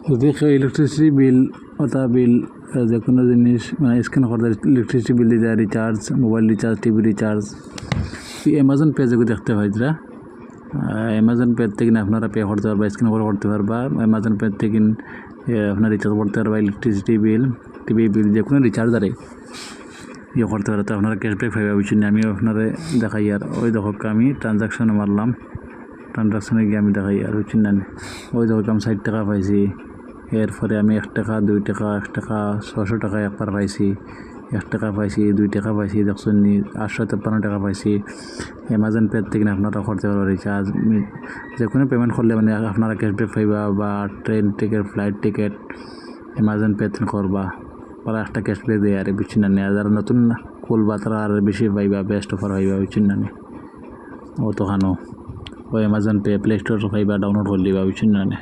যদি electricity bill অথবা বিল যে কোনো জিনিস মানে স্ক্যান করতে ইলেকট্রিসিটি বিল দিয়ে recharge, mobile recharge, TV recharge Amazon pay যেগুলো দেখতে পাই যারা অ্যামাজন পে থেকে আপনারা পে করতে পারবা, স্ক্যান করে করতে পারবা। অ্যামাজন পে থেকে আপনার রিচার্জ করতে পারবা, ইলেকট্রিসিটি বিল, টিভি বিল যে কোনো রিচার্জ আরে করতে পারে। তো আপনারা ক্যাশব্যাক পাইবা বুঝছেন। আমি আপনারা দেখাই আর ওই দেখো আমি ট্রানজাকশনে মারলাম, ট্রানজাকশনে গিয়ে আমি দেখাই আর বুঝছেন না ওই দেখো আমি 60 টাকা পাইছি। এরপরে আমি 1 টাকা, 2 টাকা, 1 টাকা, 600 টাকা একবার পাইছি, 1 টাকা পাইছি, 2 টাকা পাইছি, দেখছেন 853 টাকা পাইছি। অ্যামাজন পে থেকে আপনারা করতে পারবেন রিচার্জ। যে কোনো পেমেন্ট করলে মানে আপনারা ক্যাশব্যাক পাইবা, বা train ticket, flight ticket Amazon pay থেকে করবা, পরে একটা ক্যাশব্যাক দেয় আর বুঝছেন না। যারা নতুন খুলবা তারা আর বেশি পাইবা, বেস্ট অফার পাইবা বুঝছেন না। ও তো খানো ও অ্যামাজন পে প্লে স্টোর পাইবা, ডাউনলোড করে দিবা বুঝছেন না।